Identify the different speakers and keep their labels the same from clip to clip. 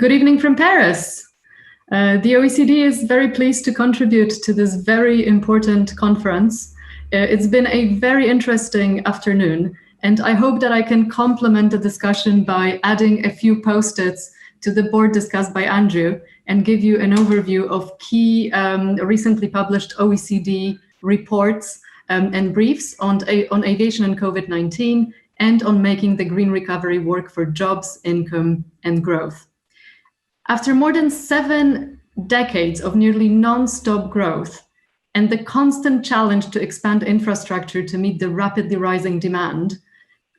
Speaker 1: good evening from Paris. The OECD is very pleased to contribute to this very important conference. It's been a very interesting afternoon, and I hope that I can complement the discussion by adding a few post-its to the board discussed by Andrew and give you an overview of key recently published OECD reports and briefs on aviation and COVID-19 and on making the green recovery work for jobs, income, and growth. After more than 7 decades of nearly non-stop growth and the constant challenge to expand infrastructure to meet the rapidly rising demand,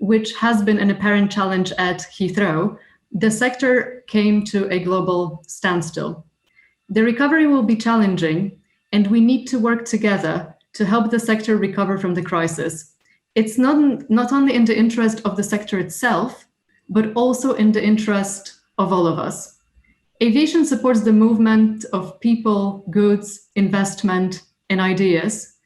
Speaker 1: which has been an apparent challenge at Heathrow, the sector came to a global standstill. The recovery will be challenging, and we need to work together to help the sector recover from the crisis. It's not only in the interest of the sector itself, but also in the interest of all of us. Aviation supports the movement of people, goods, investment, and ideas.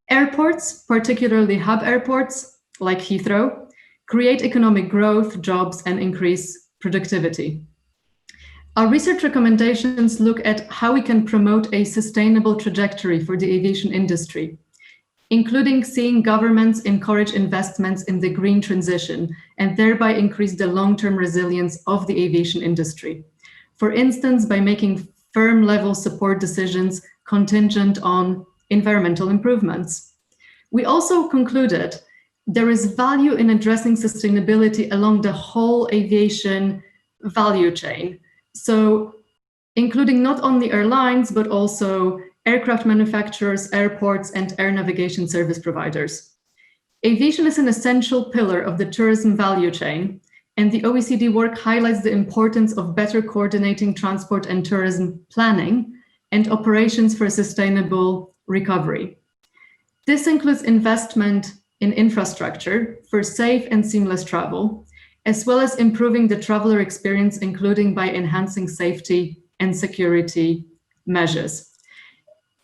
Speaker 1: Airports, particularly hub airports like Heathrow, create economic growth, jobs, and increase productivity. Our research recommendations look at how we can promote a sustainable trajectory for the aviation industry, including seeing governments encourage investments in the green transition and thereby increase the long-term resilience of the aviation industry. For instance, by making firm-level support decisions contingent on environmental improvements. We also concluded there is value in addressing sustainability along the whole aviation value chain. So including not only airlines, but also aircraft manufacturers, airports, and air navigation service providers. Aviation is an essential pillar of the tourism value chain, and the OECD work highlights the importance of better coordinating transport and tourism planning and operations for sustainable recovery. This includes investment in infrastructure for safe and seamless travel, as well as improving the traveler experience, including by enhancing safety and security measures.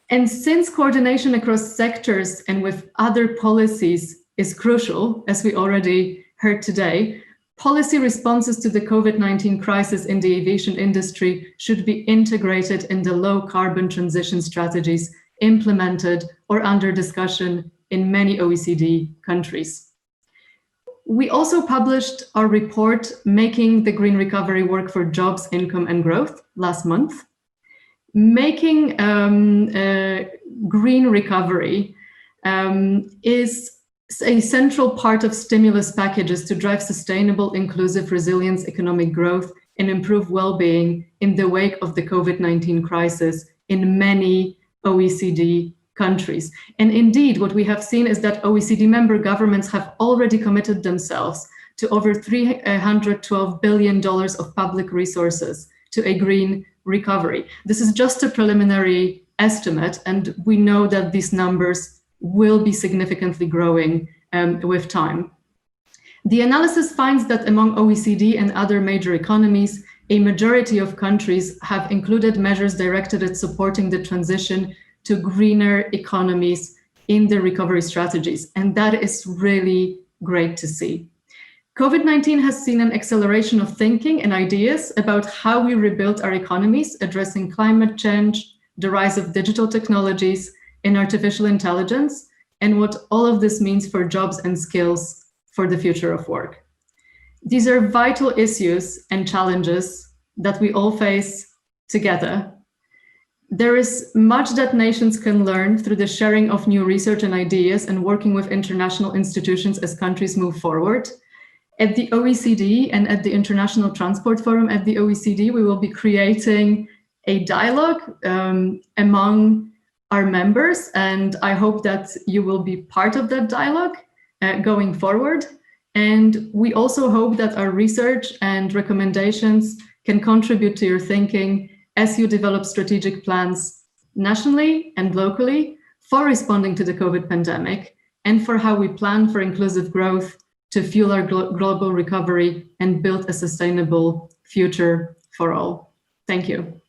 Speaker 1: And since coordination across sectors and with other policies is crucial, as we already heard today, policy responses to the COVID-19 crisis in the aviation industry should be integrated in the low carbon transition strategies implemented or under discussion in many OECD countries. We also published our report, Making the Green Recovery Work for Jobs, Income and Growth, last month. Making green recovery is a central part of stimulus packages to drive sustainable, inclusive, resilient economic growth and improve well-being in the wake of the COVID-19 crisis in many OECD countries. And indeed, what we have seen is that OECD member governments have already committed themselves to over $312 billion of public resources to a green recovery. This is just a preliminary estimate, and we know that these numbers will be significantly growing with time. The analysis finds that among OECD and other major economies, a majority of countries have included measures directed at supporting the transition to greener economies in their recovery strategies. And that is really great to see. COVID-19 has seen an acceleration of thinking and ideas about how we rebuild our economies, addressing climate change, the rise of digital technologies, and artificial intelligence, and what all of this means for jobs and skills for the future of work. These are vital issues and challenges that we all face together. There is much that nations can learn through the sharing of new research and ideas and working with international institutions as countries move forward. At the OECD and at the International Transport Forum at the OECD, we will be creating a dialogue among our members, and I hope that you will be part of that dialogue going forward. And we also hope that our research and recommendations can contribute to your thinking as you develop strategic plans nationally and locally for responding to the COVID pandemic and for how we plan for inclusive growth to fuel our global recovery and build a sustainable future for all. Thank you.